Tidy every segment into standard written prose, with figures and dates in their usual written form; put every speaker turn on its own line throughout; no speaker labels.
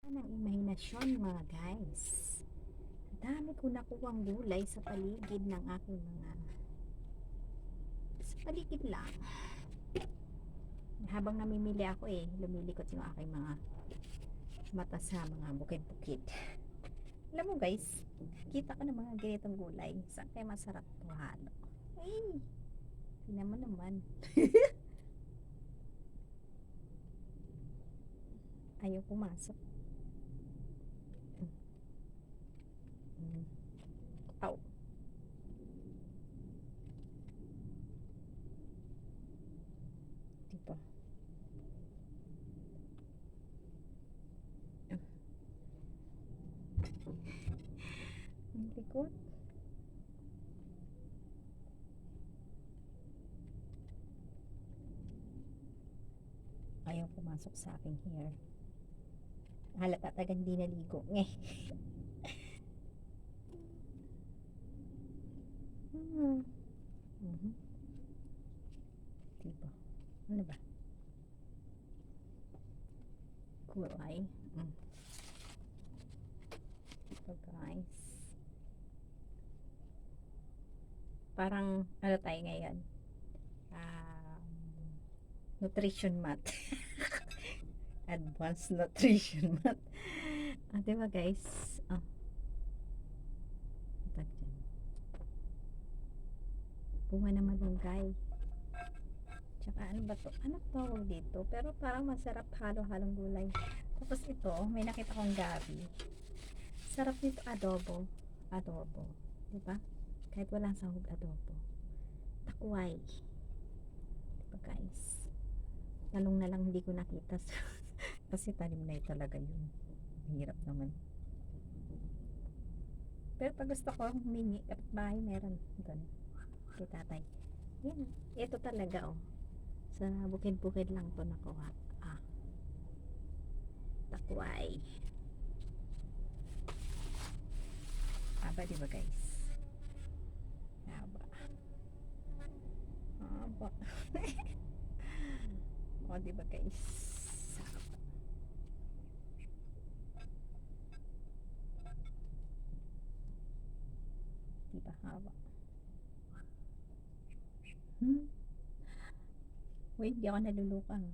Ng imahinasyon mga guys. Dami ko nakuwang gulay sa paligid ng aking mga sa paligid lang. Habang namimili ako lumilikot yung aking mga mata sa mga bukid-bukid. Alam mo guys, kita ko ng mga ganitong gulay. Saan kaya masarap to halo? Ay, tingnan mo naman. Ayaw pumasok. Aw. Diba? Ang likod. Ayaw pumasok sa aking hair. Halata tagang di naligo. Ngeh. Diba? Ano ba? Kulay. Ito guys. Parang ano tayo ngayon? Nutrition math. Advanced nutrition math. Diba guys? Bunga na malunggay. Tsaka ano ba to? Ano tawag dito? Pero parang masarap halo-halong gulay. Tapos ito, may nakita kong gabi. Sarap nito adobo. Adobo. Diba? Kahit walang sahog adobo. Takway. Diba guys? Talong na lang hindi ko nakita. Kasi tanim na talaga yun. Hirap naman. Pero pag gusto ko humingi, kapitbahay meron doon. Kay tatay. Yan. Ito talaga sa bukid-bukid lang to nakuha. Takway. Aba, diba guys? Aba. Aba. Diba guys? Diba haba? Wait, di ako nalulukang.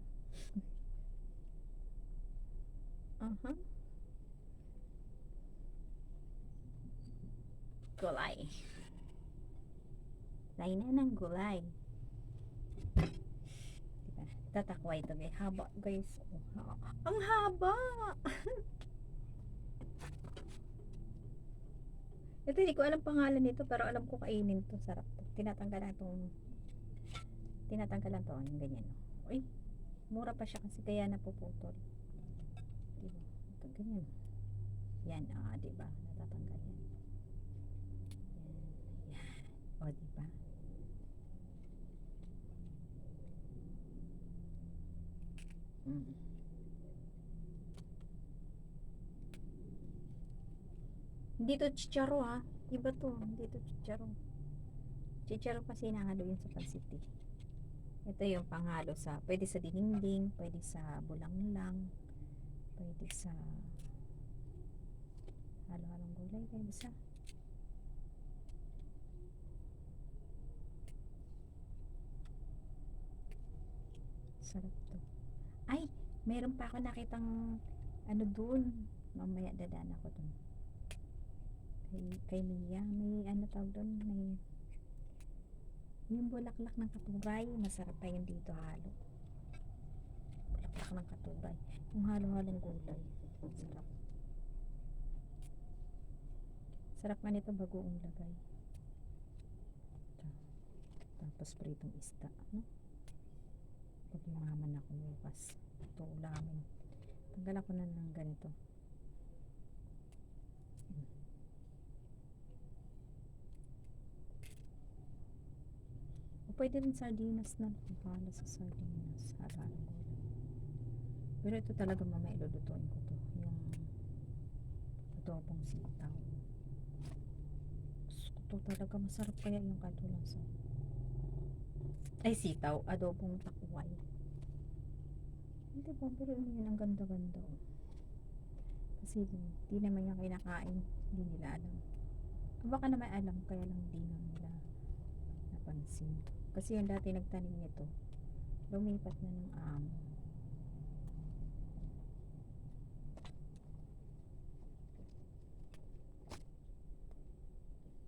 Gulay. Lain na ng gulay. Diba? Tatakway ito guys. Haba guys. Ang haba! Ito hindi ko alam pangalan nito pero alam ko kainin to. Sarap to. Tinatanggalan to. Yung ganyan. Uy, mura pa siya kasi kaya napuputol. Diba? Ito ganyan. Yan, diba? Natatanggal yan. Yan. Diba? Hindi to chicharo iba to, hindi to chicharo. Chicharo kasi nahalo yun sa pansit ito yung panghalo sa, pwede sa dinding, pwede sa bulanglang, pwede sa halo-halong gulay, pwede sa sarap to. Ay, meron pa ako nakitang ano dun, mamaya dadaan ako dun kay Mia, may ano tawag dun, may yung bulaklak ng katuray, masarap pa yun dito halo. Bulaklak ng katuray, yung halo-halong gulay, sarap. Sarap nga nito bagoong lagay. Tapos pritong isda, no? Pag yumaman ako bukas, ito ulamin. Tanggal ako na ng ganito. Pwede rin sardinas na pala sa sardinas. Halo-halong gulay. Pero ito talaga mamaya ilulutuin ko to. Yung adobong sitaw. Ito talaga masarap kaya yung katulang sa sitaw, adobong takway. Hindi ba? Pero yun ang ganda-ganda. kasi di naman yung kinakain, hindi nila alam. O baka naman alam, kaya lang di na nila napansin. Kasi yung dati nagtanim nito, lumipat na ng amo.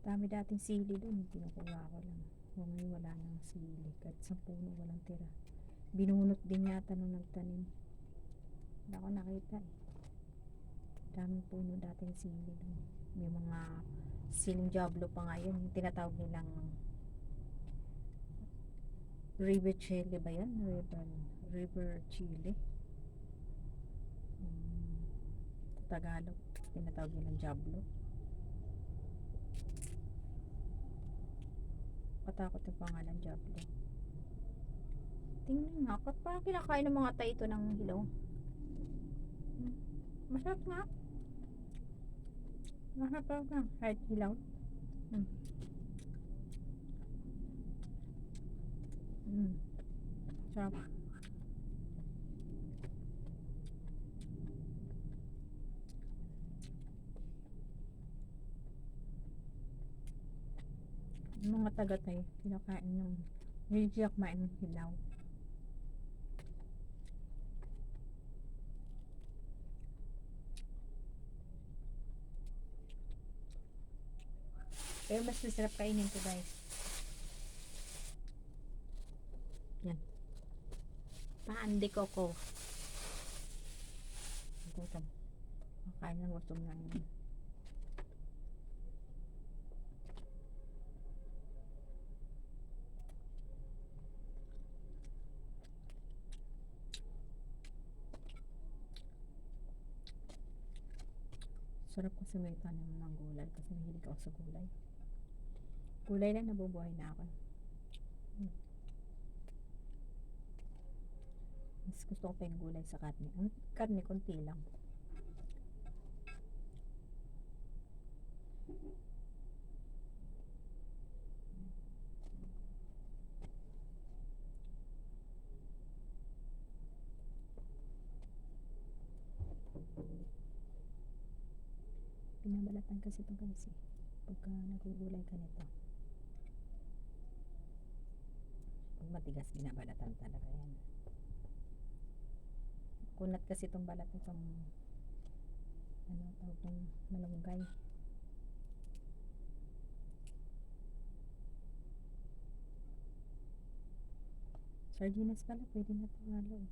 Dami dating sili dun, kinukuha ko lang. Ngayon wala nang sili, kahit sa puno walang tira. Binunot din yata nung nagtanim. Wala ko nakita eh. Daming puno dating sili dun. May mga siling Diablo pa nga yun, yung tinatawag nilang river chili ba yan? River chili. Tagalog, tinatawag nilang Diablo. Katakot yung pangalan, Diablo. Tingnan nga, parang kinakain ng mga tayo ito ng hilaw. Masarap nga. Masarap nga, kahit hilaw. Sarap. Yung mga taga-tay, kinakain ng hindi siya kumain ng hilaw. Pero mas masarap kainin to guys. Yan. Paan de coco. Ito. Makain ng gutom na yun. Sarap kasi may tanim ng gulay kasi mahilig ako sa gulay. Gulay lang nabubuhay na ako. Mas gusto ko pa yung gulay sa karne. Ang karne konti lang. Pinabalatan kasi ito guys eh. Pagka nagugulay ka nito. Pag matigas, binabalatan talaga yan. Kunat kasi itong balat nitong tawag itong malunggay. Sardinas pala, pwede na ito halo eh.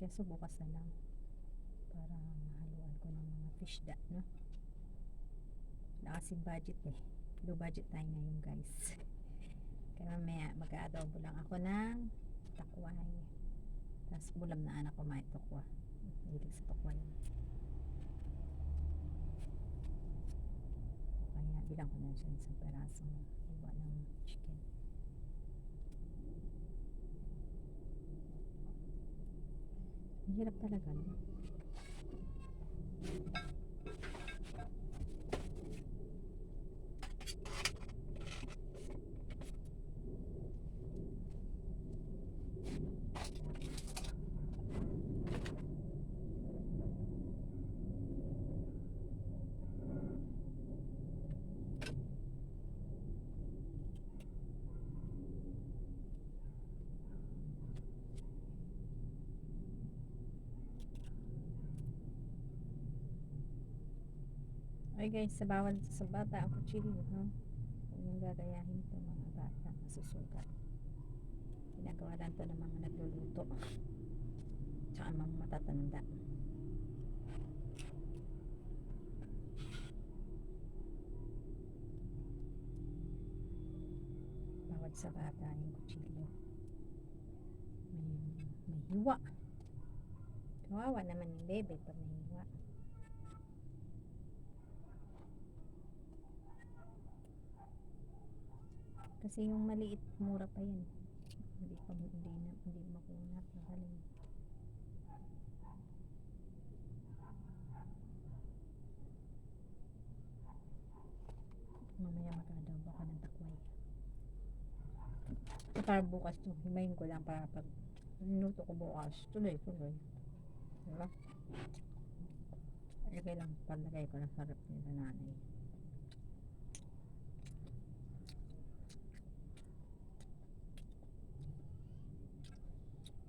Kaso bukas na lang para mahaluan ko ng mga fish da, no? Wala kasing budget eh. Low budget tayo ngayon guys. Kaya mamaya mag-aadobo lang ako ng takway. Tapos bulam na anak ko may tokwa. Hilig sa tokwa yun. Kaya bilang ko na siya isang perasong iwa ng chicken. Ang hirap talaga, no? Okay guys, sa bawal sa bata ang kutsilyo, no? Kung yung gagayahin ito mga bata, masusugat. Ginagawa lang ito ng mga nagluluto. Tsaka mga matatanda. Bawal sa bata yung kutsilyo. May hiwa. Kawawa naman yung bebe pag may hiwa. Kasi yung maliit, mura pa yan. Hindi makunat. Magaling. Mamaya mag-adobo ako ng takway. Para bukas to, himayin ko lang para pag minuto ko bukas, tuloy.
Diba? Ilagay lang, palagay ko na sarap nila nanay.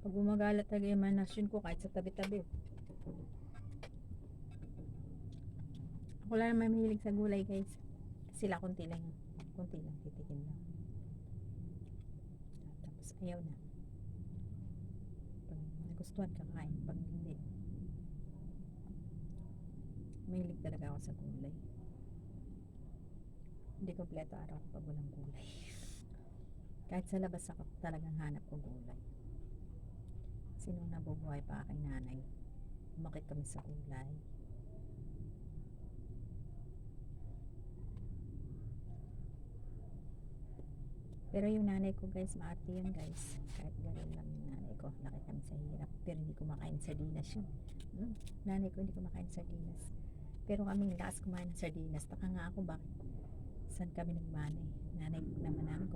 Pag gumagalat talaga yung manasyon ko kahit sa tabi-tabi. Ako lang naman mahilig sa gulay guys. Sila konti lang titikim lang. Tapos ayaw na. Pag nagustuhan kakain, pag hindi, mahilig talaga ako sa gulay. Hindi kompleto araw pag walang gulay. Kahit sa labas ako talagang hanap ko gulay. Sino nabubuhay pa aking nanay, umakit kami sa gulay. Pero yung nanay ko guys, maarte yun guys. Kahit ganun lang yung nanay ko, laki kami sa hirap. Pero hindi kumakain sardinas yun. Nanay ko hindi kumakain sardinas. Pero kami lakas kumain ng sardinas. Taka nga ako bakit saan kami nagmanay. Nanay ko naman namin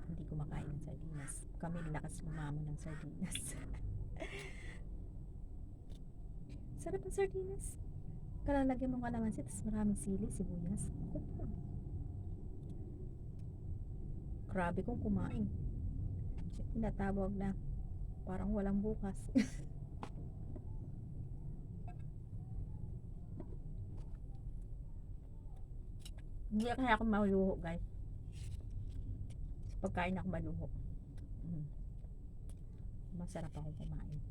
hindi kumakain ng sardinas. Kami lakas lumamo ng sardinas. Sarap ng sardinas. Kalalagyan mo kalamansi, tapos maraming sili, sibuyas. Grabe kong kumain. Tinatawag na parang walang bukas. Hindi kaya ako maluho guys. Sa pagkain ako maluho. Masarap ako kumain.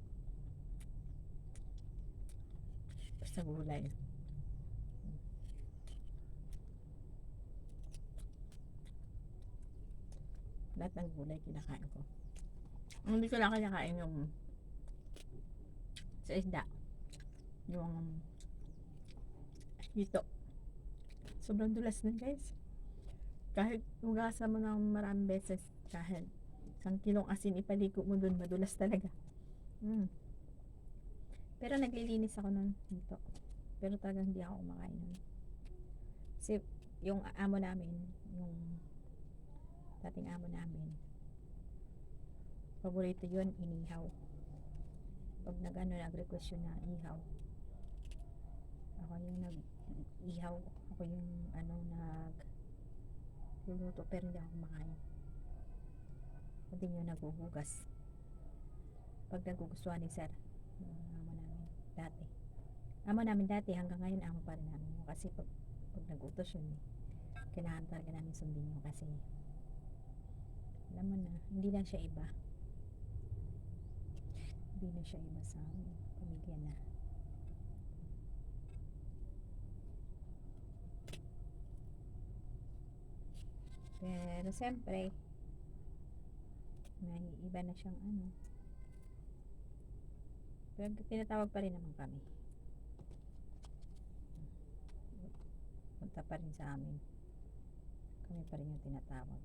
Basta gulay. Lahat ng gulay kinakain ko. Hindi ko lang kinakain yung sa isda. Yung hito. Sobrang dulas na guys. Kahit hugasan mo ng maraming beses, kahit 1 kilong asin ipaligo mo dun, madulas talaga. Pero naglilinis ako nun dito. Pero talagang hindi ako kumakain nun. Kasi yung amo namin, yung dating amo namin, paborito yun, inihaw. Pag nag-request yun na ihaw, ako yung nag-ihaw. Ako yung luluto, pero hindi ako kumakain. Hindi nyo naghuhugas. Pag nagugustuhan ni sir, yung amo namin dati, hanggang ngayon amo pa rin namin. Kasi pag nagutos yun, kailangan talaga namin sundin yun. Kasi alam mo na, hindi na siya iba sa pamilya na. Pero siyempre may iba na siyang pero tinatawag pa rin naman kami, punta pa rin sa amin, kami pa rin yung tinatawag.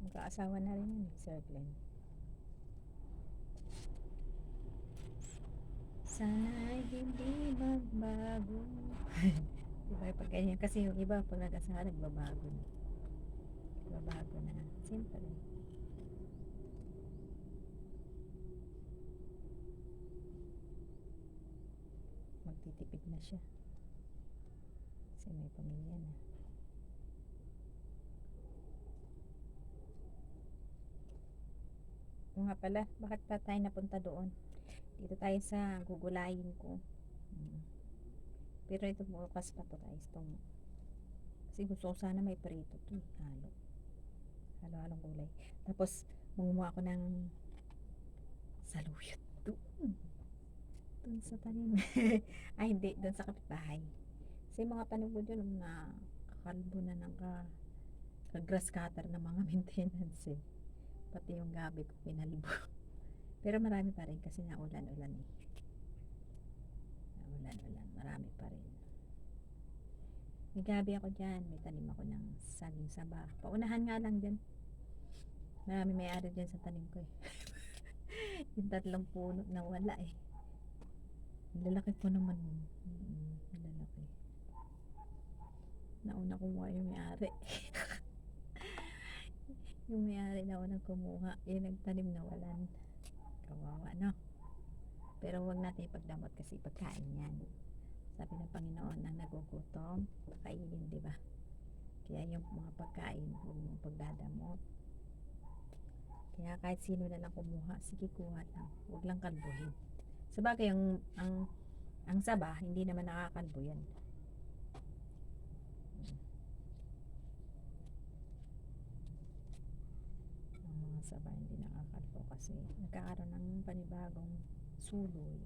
Magkaasawa na rin yun, Sir Glenn. Sana'y hindi magbago. Diba pag ganyan, kasi yung iba pag nag-asawa nagbabago na. Siyempre magtitipid na siya kasi may pamilya na. O nga pala, bakit pa tayo napunta doon? Dito tayo sa gugulayin ko. Pero ito bukas pa to guys, kasi gusto ko sana may prito to, halo-halong gulay. Tapos manguha ako ng saluyot dun sa tanim. Ay hindi, dun sa kapitbahay. Kasi mga panugod yun na kakalbo na ng grass cutter na mga maintenance pati yung gabi ko pinalbo. Pero marami pa rin kasi naulan-ulan marami pa rin. May gabi ako dyan, may tanim ako ng saging saba. Paunahan nga lang dyan, marami may-ari dyan sa tanim ko yung 3 puno na wala lalaki po naman lalaki. Nauna kumuha yung may-ari. Yung may-ari na unang kumuha, yung nagtanim na walan. Kawawa, no? Pero huwag natin ipagdamot kasi pagkain yan. Sabi ng Panginoon, ang nagugutom, pakainin, di ba? Kaya yung mga pagkain, huwag mong pagdadamot. Kaya kahit sino na lang kumuha, sige kuha lang. Huwag lang kalbuhin. Sabagay, ang saba, hindi naman nakakalbo yan. Ang mga saba hindi nakakalbo kasi nagkakaroon ng panibagong suloy.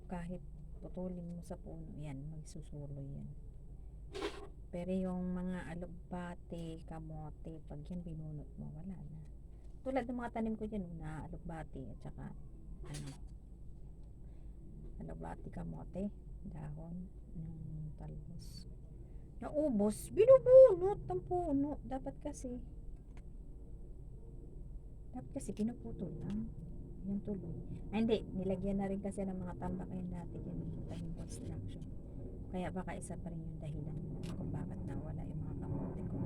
Kahit putulin mo sa puno yan, magsusuloy yan. Pero yung mga alugbati, kamote, pag yan binunot mo, wala na. Tulad ng mga tanim ko dyan, na alugbati at saka alugbati, kamote, dahon ng talbos. Naubos, binubunot ng puno. Dapat kasi pinuputol lang. Yung tuloy. Ay, hindi, nilagyan na rin kasi ng mga tambak yan dati yan yung construction. Kaya baka isa pa rin yung dahilan kung bakit nawala yung mga kamote ko.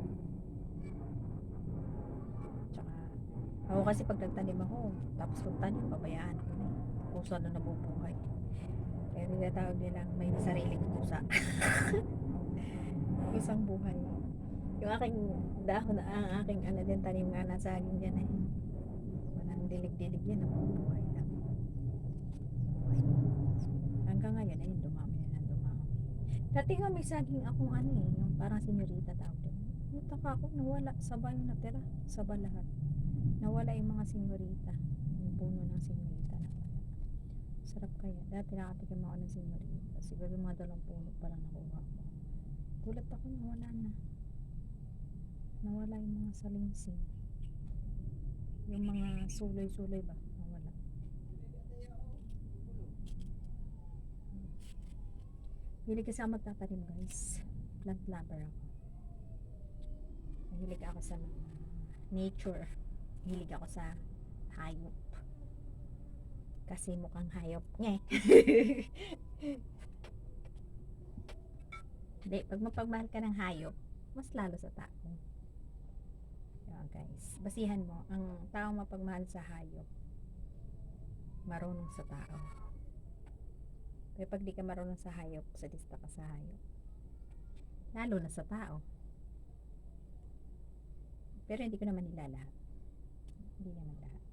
Tsaka, ako kasi pag nagtanim ako, tapos pagtanim, pabayaan ko na kung saan na nabubuhay. Kaya tinatawag nilang may sariling pusa. Pusang buhay. Yung aking dahon, ang aking din tanim nga na saging dyan eh. Walang dilig-dilig yan, nabubuhay lang. Hanggang ngayon, ayun, dumami na ng dumami. Dati nga may saging akong yung parang senyorita tawag doon. Nutaka ako, nawala. Saba yung natira. Saba lahat. Nawala yung mga senyorita. Yung puno ng senyorita nawala. Sarap kaya. Dati nakatikim ako ng senyorita. Siguro mga 2 puno pa lang nakuha ko. Gulat ako, nawala na. Nawala yung mga salingsing. Yung mga suloy-suloy ba? Nawala. Hilig kasi ako magtatanim guys. Plant lover ako. Mahilig ako sa mga nature. Hilig ako sa hayop. Kasi mukhang hayop. Nye. Hindi, pag mapagmahal ka ng hayop, mas lalo sa tao. Yan guys. Basihan mo, ang taong mapagmahal sa hayop, marunong sa tao. Pero pag di ka marunong sa hayop, sadista ka sa hayop. Lalo na sa tao. Pero hindi ko naman nilalahat. Hindi naman lahat.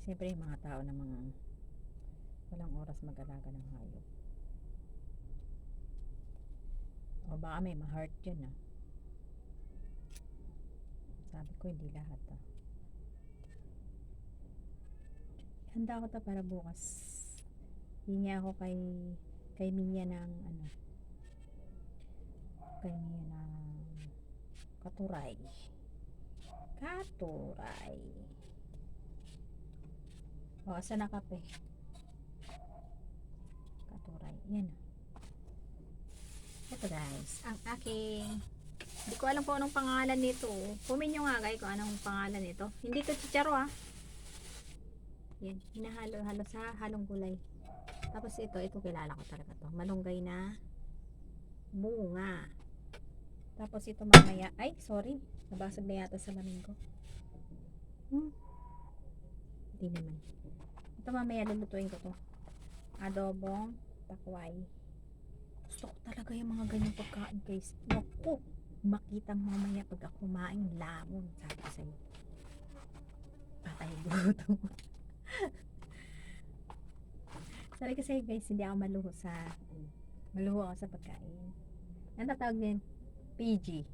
Siyempre yung mga tao na mga walang oras mag-alaga ng hayop. O baka may ma-heart dyan ah. Sabi ko hindi lahat ah. Handa ko ta para bukas. Hingi ako kay Mia ng kay Mia ng katuray. O, asa na kape? Katuray. Yan. Ito guys, ang aking, hindi ko alam kung anong pangalan nito. Comment nyo nga guys kung anong pangalan nito. Hindi to chicharo ah. Yan, hinahalo-halo sa halong gulay. Tapos ito kilala ko talaga to. Malunggay na bunga. Tapos ito mamaya, ay sorry, nabasag na yata sa lamin ko. Hindi naman. Ito mamaya lulutuin ko to. Adobong takway. Gusto ko talaga yung mga ganyang pagkain guys. Naku, makita mamaya pag ako kumain lamon. Sabi ko sa'yo, patay gutom. Sabi ko sa'yo guys, hindi ako maluho ako sa pagkain. Ang tatawag din PG,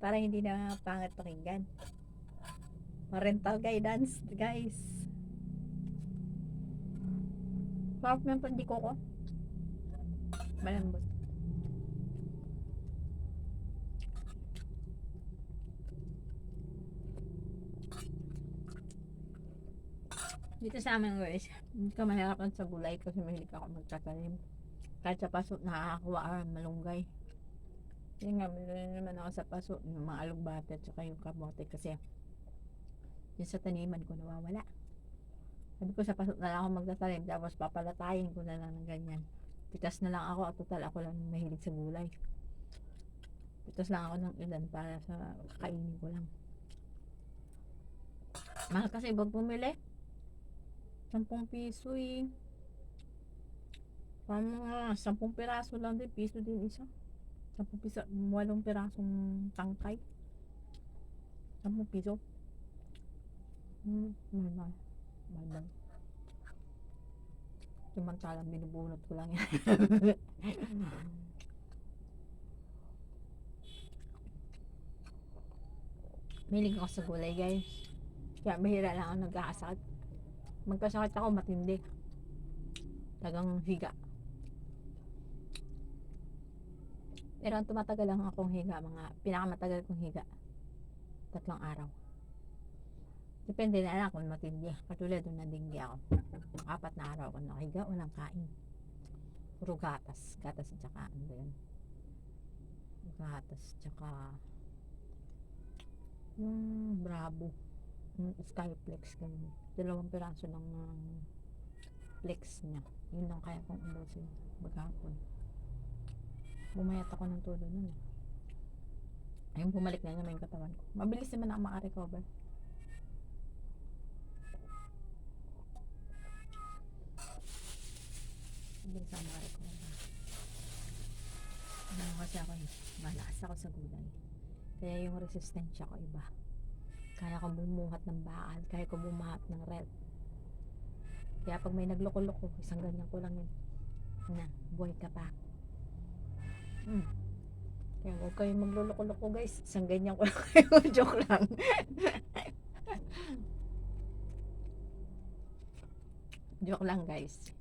para hindi na pangat pakinggan. Parental guidance guys. Sarap ng pandiko ko. Malambot. Dito sa amin guys, hindi ka mahirapan sa gulay kasi mahilig ako magtatanim. Kahit sa paso, nakakakuha ka ng malunggay. Yan nga, meron naman ako sa paso, yung mga alugbate at saka yung kamote kasi yung sa taniman ko nawawala. Sabi ko sa paso na lang ako magtatanim, tapos papalatayin ko na lang ng ganyan. Pitas na lang ako at total ako lang mahilig sa gulay. Pitas lang ako ng ilan para sa kakainin ko lang. Mahal kasi pag bumili. 10 piso eh. Parang mga 10 piraso lang din. Piso din isa. 10 piso. 8 pirasong tangkay. 10 piso. Mahal. Mahal. Samantalang binubunot ko lang yan. Milig ako sa gulay guys. Kaya mahira lang ako nagkakasakit. Magkasakit ako matindi. Tagang higa. Pero ang tumatagal lang akong higa, mga pinakamatagal kong higa, 3 araw. Depende na lang kung matindi. Katulad nung nadinggi ako. 4 na araw ako nakahiga, walang kain. Puro gatas. Gatas at saka ano ba yun? Gatas at saka yung Bravo. Yung Skyflex. Ganun. 2 piraso lang ng flex niya. Yun lang kaya kong ubusin maghapon. Bumayat ako ng todo nun. Ayun, bumalik na naman yung katawan ko. Mabilis naman ako makarecover. Mabilis ako makarecover. Ano kasi ako eh. Malakas ako sa gulay. Kaya yung resistensya ko iba. Kaya ko bumuhat ng bakal. Kaya ko bumuhat ng red. Kaya pag may nagloko-loko, isang ganyan ko lang yun. Na, buhay ka pa. Kaya huwag kayong magluloko-loko guys. Isang ganyan ko lang kayo. Joke lang. Joke lang guys.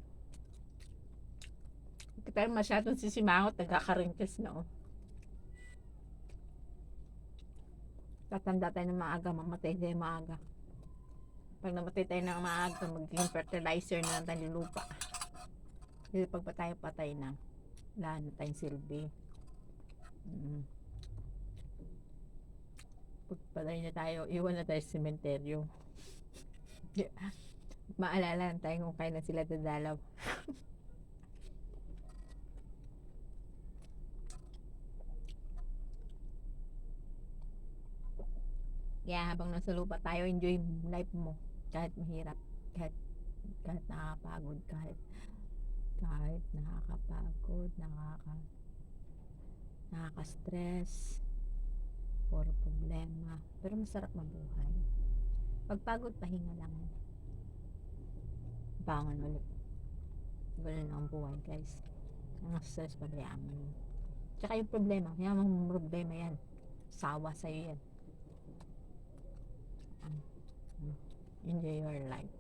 Pero masyadong sisimangot. Nagkakarinkes na oh. Tatanda tayo ng maaga. Mamatay tayo maaga. Pag namatay tayo ng maaga, magiging fertilizer na lang tayo ng lupa. Kasi pag tayo patay na, wala na tayong silbi. Pag patay na tayo, iwan na tayo sa sementeryo. Maalala lang tayo kung kailan sila dadalaw. Kaya habang nasa lupa tayo, enjoy life mo. Kahit mahirap, kahit nakakapagod, kahit nakakapagod, nakaka-stress, puro problema. Pero masarap mabuhay. Pagpagod, pahinga lang. Bangon ulit. Ganun ang buhay, guys. Ang stress, pabayaan mo yun. Tsaka yung problema, yung problema yan. Sawa sa'yo yan. Enjoy your life.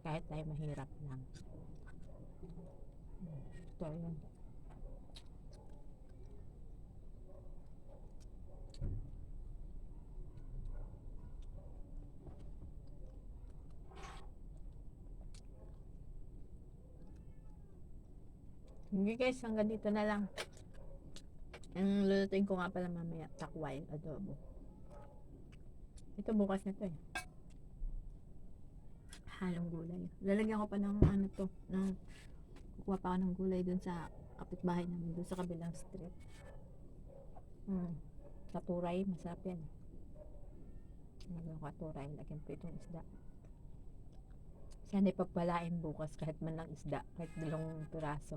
Kahit tayo mahirap lang. Ito yun. Hindi guys, hanggang dito na lang. Ang lulutuin ko nga pala mamaya, takway, adobo. Ito bukas na to eh. Halong gulay. Lalagyan ko pa ng ano to, kukuha pa ako ng gulay dun sa kapitbahay namin, dun sa kabilang street. Katuray, masarap yan. Lagyan ko katuray, lagyan ko itong isda. Sana ipagpalain bukas kahit man lang isda, kahit 2 piraso.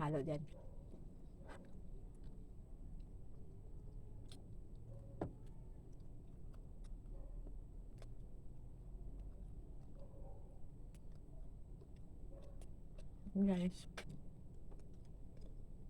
Halo dyan. Guys,